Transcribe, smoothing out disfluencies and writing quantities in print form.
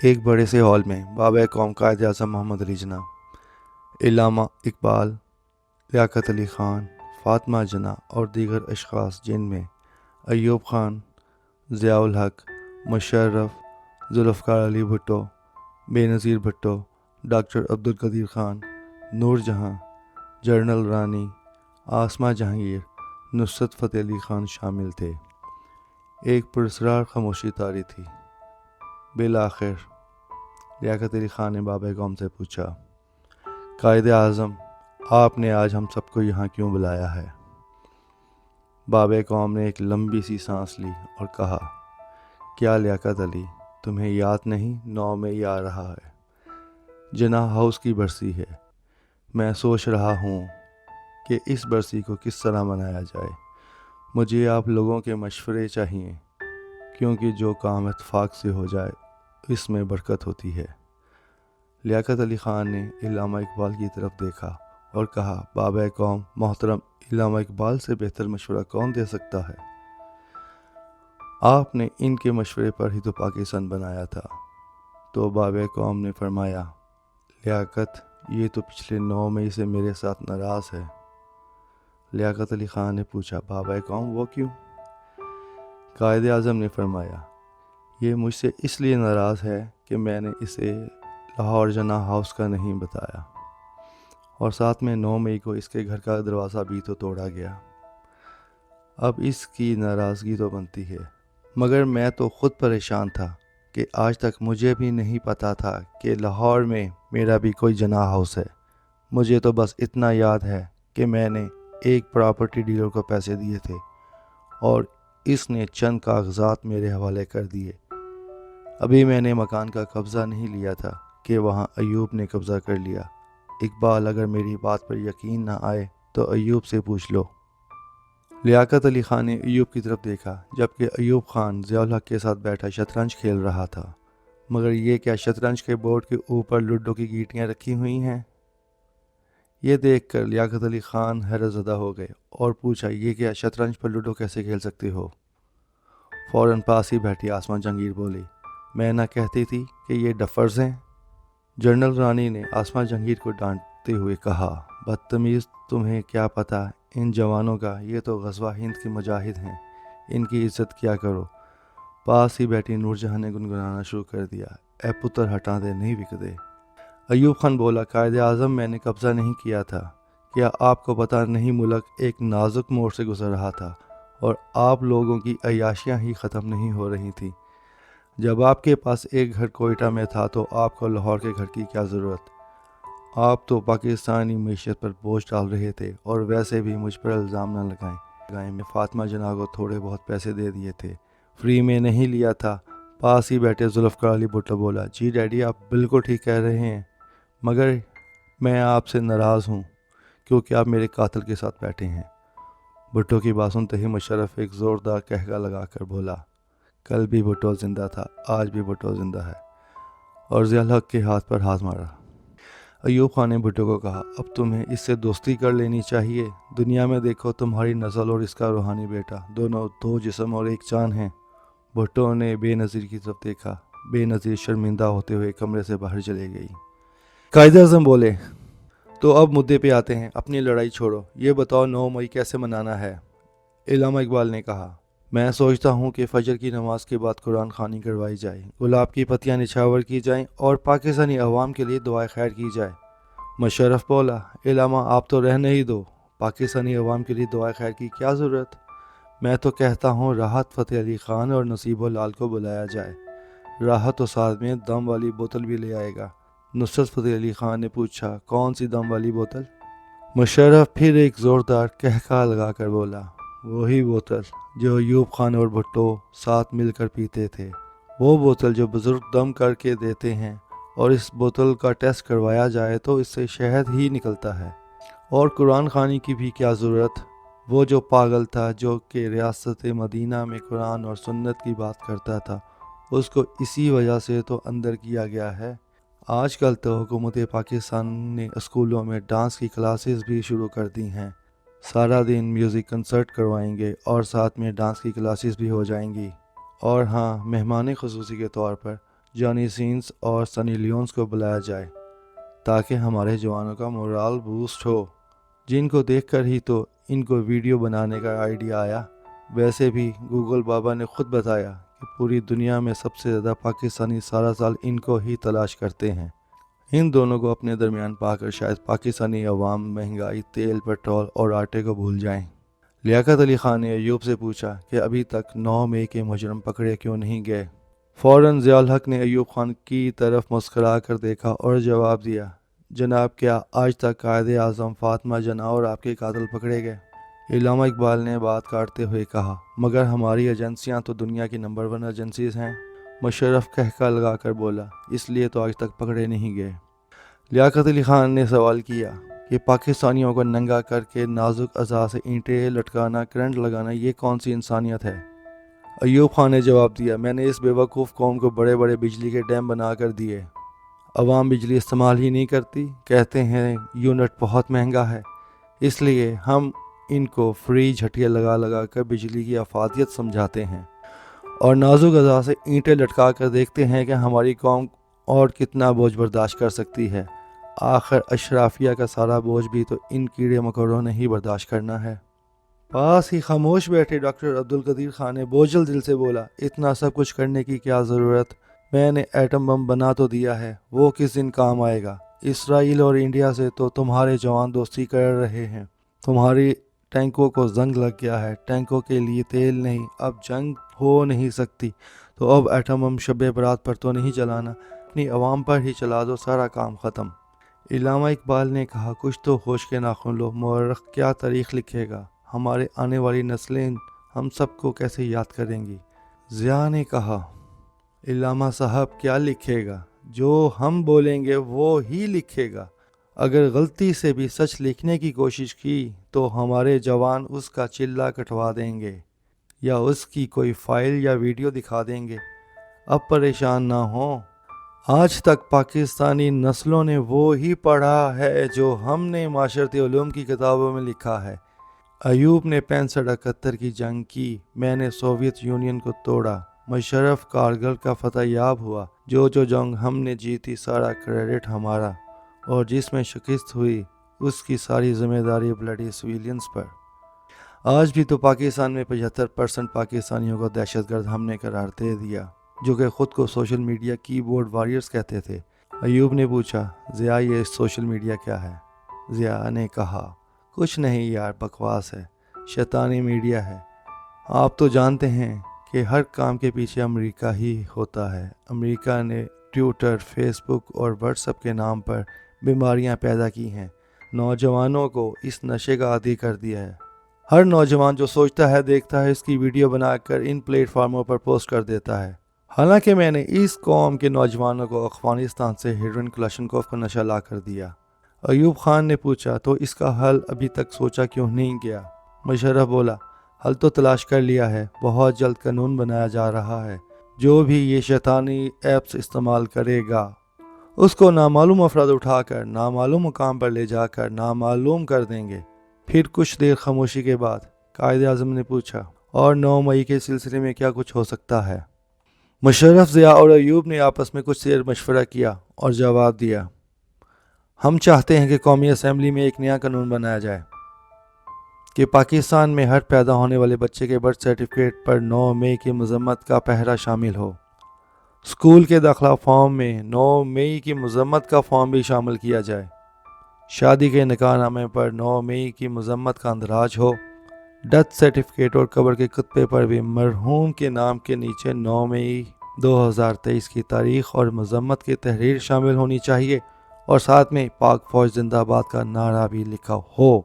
ایک بڑے سے ہال میں بابا قوم قائد اعظم محمد علی جناح، علامہ اقبال، لیاقت علی خان، فاطمہ جناح اور دیگر اشخاص جن میں ایوب خان، ضیاء الحق، مشرف، ذوالفقار علی بھٹو، بے نظیر بھٹو، ڈاکٹر عبدالقدیر خان، نور جہاں، جنرل رانی، آسمہ جہانگیر، نصرت فتح علی خان شامل تھے۔ ایک پراسرار خاموشی طاری تھی۔ بالآخر لیاقت علی خان نے بابا قوم سے پوچھا، قائد اعظم، آپ نے آج ہم سب کو یہاں کیوں بلایا ہے؟ بابا قوم نے ایک لمبی سی سانس لی اور کہا، کیا لیاقت علی، تمہیں یاد نہیں 9 مئی آ رہا ہے، جناح ہاؤس کی برسی ہے۔ میں سوچ رہا ہوں کہ اس برسی کو کس طرح منایا جائے۔ مجھے آپ لوگوں کے مشورے چاہیے، کیونکہ جو کام اتفاق سے ہو جائے اس میں برکت ہوتی ہے۔ لیاقت علی خان نے علامہ اقبال کی طرف دیکھا اور کہا، بابا قوم محترم، علامہ اقبال سے بہتر مشورہ کون دے سکتا ہے؟ آپ نے ان کے مشورے پر ہی تو پاکستان بنایا تھا۔ تو بابا قوم نے فرمایا، لیاقت، یہ تو پچھلے 9 مئی سے میرے ساتھ ناراض ہے۔ لیاقت علی خان نے پوچھا، بابا قوم وہ کیوں؟ قائد اعظم نے فرمایا، یہ مجھ سے اس لیے ناراض ہے کہ میں نے اسے لاہور جناح ہاؤس کا نہیں بتایا، اور ساتھ میں 9 مئی کو اس کے گھر کا دروازہ بھی تو توڑا گیا۔ اب اس کی ناراضگی تو بنتی ہے، مگر میں تو خود پریشان تھا کہ آج تک مجھے بھی نہیں پتا تھا کہ لاہور میں میرا بھی کوئی جناح ہاؤس ہے۔ مجھے تو بس اتنا یاد ہے کہ میں نے ایک پراپرٹی ڈیلر کو پیسے دیے تھے اور اس نے چند کاغذات میرے حوالے کر دیے۔ ابھی میں نے مکان کا قبضہ نہیں لیا تھا کہ وہاں ایوب نے قبضہ کر لیا۔ اقبال، اگر میری بات پر یقین نہ آئے تو ایوب سے پوچھ لو۔ لیاقت علی خان نے ایوب کی طرف دیکھا، جبکہ ایوب خان ضیاء الحق کے ساتھ بیٹھا شطرنج کھیل رہا تھا۔ مگر یہ کیا شطرنج کے بورڈ کے اوپر لوڈو کی گیٹیاں رکھی ہوئی ہیں؟ یہ دیکھ کر لیاقت علی خان حیرت زدہ ہو گئے اور پوچھا، یہ کیا شطرنج پر لوڈو کیسے کھیل سکتے ہو؟ فوراً پاس ہی بیٹھی آسمہ جہانگیر بولی، میں نہ کہتی تھی کہ یہ ڈفرز ہیں؟ جنرل رانی نے آسمہ جہانگیر کو ڈانٹتے ہوئے کہا، بدتمیز، تمہیں کیا پتہ ان جوانوں کا، یہ تو غزوہ ہند کے مجاہد ہیں، ان کی عزت کیا کرو۔ پاس ہی بیٹھی نور جہاں نے گنگنانا شروع کر دیا، اے پتر ہٹا دے نہیں وکدے۔ ایوب خان بولا، قائد اعظم، میں نے قبضہ نہیں کیا تھا۔ کیا آپ کو پتہ نہیں ملک ایک نازک موڑ سے گزر رہا تھا اور آپ لوگوں کی عیاشیاں ہی ختم نہیں ہو رہی تھیں؟ جب آپ کے پاس ایک گھر کوئٹہ میں تھا تو آپ کو لاہور کے گھر کی کیا ضرورت؟ آپ تو پاکستانی معیشت پر بوجھ ڈال رہے تھے، اور ویسے بھی مجھ پر الزام نہ لگائیں، میں فاطمہ جناح کو تھوڑے بہت پیسے دے دیے تھے، فری میں نہیں لیا تھا۔ پاس ہی بیٹھے ذوالفقار علی بھٹو بولا، جی ڈیڈی، آپ بالکل ٹھیک کہہ رہے ہیں، مگر میں آپ سے ناراض ہوں کیونکہ آپ میرے قاتل کے ساتھ بیٹھے ہیں۔ بھٹو کی بات سنتے ہی مشرف ایک زوردار قہقہ لگا کر بولا، کل بھی بھٹو زندہ تھا، آج بھی بھٹو زندہ ہے، اور ضیاء الحق کے ہاتھ پر ہاتھ مارا۔ ایوب خان نے بھٹو کو کہا، اب تمہیں اس سے دوستی کر لینی چاہیے۔ دنیا میں دیکھو، تمہاری نسل اور اس کا روحانی بیٹا دونوں 2 جسم اور ایک جان ہیں۔ بھٹو نے بے نظیر کی طرف دیکھا۔ بے نظیر شرمندہ ہوتے ہوئے کمرے سے باہر چلے گئی۔ قائد اعظم بولے، تو اب مدعے پہ آتے ہیں، اپنی لڑائی چھوڑو، یہ بتاؤ 9 مئی کیسے منانا ہے؟ علامہ اقبال نے کہا، میں سوچتا ہوں کہ فجر کی نماز کے بعد قرآن خوانی کروائی جائے، گلاب کی پتیاں نچھاور کی جائیں اور پاکستانی عوام کے لیے دعائے خیر کی جائے۔ مشرف بولا، علامہ آپ تو رہنے ہی دو، پاکستانی عوام کے لیے دعائے خیر کی کیا ضرورت؟ میں تو کہتا ہوں راحت فتح علی خان اور نصیب لال کو بلایا جائے، راحت تو ساتھ میں دم والی بوتل بھی لے آئے گا۔ نصرت فتح علی خان نے پوچھا، کون سی دم والی بوتل؟ مشرف پھر ایک زوردار قہقہ لگا کر بولا، وہی بوتل جو ایوب خان اور بھٹو ساتھ مل کر پیتے تھے، وہ بوتل جو بزرگ دم کر کے دیتے ہیں، اور اس بوتل کا ٹیسٹ کروایا جائے تو اس سے شہد ہی نکلتا ہے۔ اور قرآن خوانی کی بھی کیا ضرورت؟ وہ جو پاگل تھا جو کہ ریاست مدینہ میں قرآن اور سنت کی بات کرتا تھا، اس کو اسی وجہ سے تو اندر کیا گیا ہے۔ آج کل تو حکومت پاکستان نے اسکولوں میں ڈانس کی کلاسز بھی شروع کر دی ہیں، سارا دن میوزک کنسرٹ کروائیں گے اور ساتھ میں ڈانس کی کلاسز بھی ہو جائیں گی۔ اور ہاں، مہمان خصوصی کے طور پر جانی سینس اور سنی لیونز کو بلایا جائے تاکہ ہمارے جوانوں کا مورال بوسٹ ہو، جن کو دیکھ کر ہی تو ان کو ویڈیو بنانے کا آئیڈیا آیا۔ ویسے بھی گوگل بابا نے خود بتایا کہ پوری دنیا میں سب سے زیادہ پاکستانی سارا سال ان کو ہی تلاش کرتے ہیں۔ ان دونوں کو اپنے درمیان پا کر شاید پاکستانی عوام مہنگائی، تیل، پیٹرول اور آٹے کو بھول جائیں۔ لیاقت علی خان نے ایوب سے پوچھا کہ ابھی تک 9 مئی کے مجرم پکڑے کیوں نہیں گئے؟ فوراً ضیاء الحق نے ایوب خان کی طرف مسکرا کر دیکھا اور جواب دیا، جناب کیا آج تک قائد اعظم فاطمہ جناح اور آپ کے قاتل پکڑے گئے؟ علامہ اقبال نے بات کاٹتے ہوئے کہا، مگر ہماری ایجنسیاں تو دنیا کی نمبر 1 ایجنسیز ہیں۔ مشرف کہکا لگا کر بولا، اس لیے تو آج تک پکڑے نہیں گئے۔ لیاقت علی خان نے سوال کیا کہ پاکستانیوں کو ننگا کر کے نازک اعضاء سے اینٹیں لٹکانا، کرنٹ لگانا، یہ کون سی انسانیت ہے؟ ایوب خان نے جواب دیا، میں نے اس بیوقوف قوم کو بڑے بڑے بجلی کے ڈیم بنا کر دیے، عوام بجلی استعمال ہی نہیں کرتی، کہتے ہیں یونٹ بہت مہنگا ہے، اس لیے ہم ان کو فری جھٹکے لگا لگا کر بجلی کی افادیت سمجھاتے ہیں اور نازک اعضاء سے اینٹیں لٹکا کر دیکھتے ہیں کہ ہماری قوم اور کتنا بوجھ برداشت کر سکتی ہے۔ آخر اشرافیہ کا سارا بوجھ بھی تو ان کیڑے مکوڑوں نے ہی برداشت کرنا ہے۔ پاس ہی خاموش بیٹھے ڈاکٹر عبدالقدیر خان نے بوجھل دل سے بولا، اتنا سب کچھ کرنے کی کیا ضرورت؟ میں نے ایٹم بم بنا تو دیا ہے، وہ کس دن کام آئے گا؟ اسرائیل اور انڈیا سے تو تمہارے جوان دوستی کر رہے ہیں، تمہاری ٹینکوں کو زنگ لگ گیا ہے، ٹینکوں کے لیے تیل نہیں، اب جنگ ہو نہیں سکتی تو اب ایٹم بم شب برات پر تو نہیں چلانا، اپنی عوام پر ہی چلا دو، سارا کام ختم۔ علامہ اقبال نے کہا، کچھ تو ہوش کے ناخن لو، مورخ کیا تاریخ لکھے گا؟ ہمارے آنے والی نسلیں ہم سب کو کیسے یاد کریں گی؟ ضیاء نے کہا، علامہ صاحب کیا لکھے گا؟ جو ہم بولیں گے وہ ہی لکھے گا۔ اگر غلطی سے بھی سچ لکھنے کی کوشش کی تو ہمارے جوان اس کا چلہ کٹوا دیں گے یا اس کی کوئی فائل یا ویڈیو دکھا دیں گے۔ اب پریشان نہ ہوں، آج تک پاکستانی نسلوں نے وہ ہی پڑھا ہے جو ہم نے معاشرتی علوم کی کتابوں میں لکھا ہے۔ ایوب نے 65-71 کی جنگ کی، میں نے سوویت یونین کو توڑا، مشرف کارگل کا فتح یاب ہوا، جو جنگ ہم نے جیتی سارا کریڈٹ ہمارا، اور جس میں شکست ہوئی اس کی ساری ذمہ داری بلڈی سویلینز پر۔ آج بھی تو پاکستان میں 75% پاکستانیوں کو دہشت گرد ہم نے قرار دے دیا، جو کہ خود کو سوشل میڈیا کی بورڈ وارئرز کہتے تھے۔ ایوب نے پوچھا، ضیاء یہ سوشل میڈیا کیا ہے؟ ضیاء نے کہا، کچھ نہیں یار، بکواس ہے، شیطانی میڈیا ہے۔ آپ تو جانتے ہیں کہ ہر کام کے پیچھے امریکہ ہی ہوتا ہے۔ امریکہ نے ٹویٹر، فیس بک اور واٹس ایپ کے نام پر بیماریاں پیدا کی ہیں، نوجوانوں کو اس نشے کا عادی کر دیا ہے۔ ہر نوجوان جو سوچتا ہے دیکھتا ہے، اس کی ویڈیو بنا کر ان پلیٹ فارموں پر پوسٹ کر دیتا ہے۔ حالانکہ میں نے اس قوم کے نوجوانوں کو افغانستان سے ہیروئن کلاشنکوف کا نشہ لا کر دیا۔ ایوب خان نے پوچھا، تو اس کا حل ابھی تک سوچا کیوں نہیں گیا؟ مشرف بولا، حل تو تلاش کر لیا ہے، بہت جلد قانون بنایا جا رہا ہے، جو بھی یہ شیطانی ایپس استعمال کرے گا اس کو نامعلوم افراد اٹھا کر نامعلوم مقام پر لے جا کر نامعلوم کر دیں گے۔ پھر کچھ دیر خاموشی کے بعد قائد اعظم نے پوچھا، اور 9 مئی کے سلسلے میں کیا کچھ ہو سکتا ہے؟ مشرف، ضیاء اور ایوب نے آپس میں کچھ دیر مشورہ کیا اور جواب دیا، ہم چاہتے ہیں کہ قومی اسمبلی میں ایک نیا قانون بنایا جائے کہ پاکستان میں ہر پیدا ہونے والے بچے کے برتھ سرٹیفکیٹ پر 9 مئی کی مذمت کا پہرا شامل ہو۔ اسکول کے داخلہ فارم میں 9 مئی کی مذمت کا فارم بھی شامل کیا جائے۔ شادی کے نکاح نامے پر 9 مئی کی مذمت کا اندراج ہو۔ ڈیتھ سرٹیفکیٹ اور قبر کے خطبے پر بھی مرحوم کے نام کے نیچے 9 مئی 2023 کی تاریخ اور مذمت کی تحریر شامل ہونی چاہیے، اور ساتھ میں پاک فوج زندہ باد کا نعرہ بھی لکھا ہو۔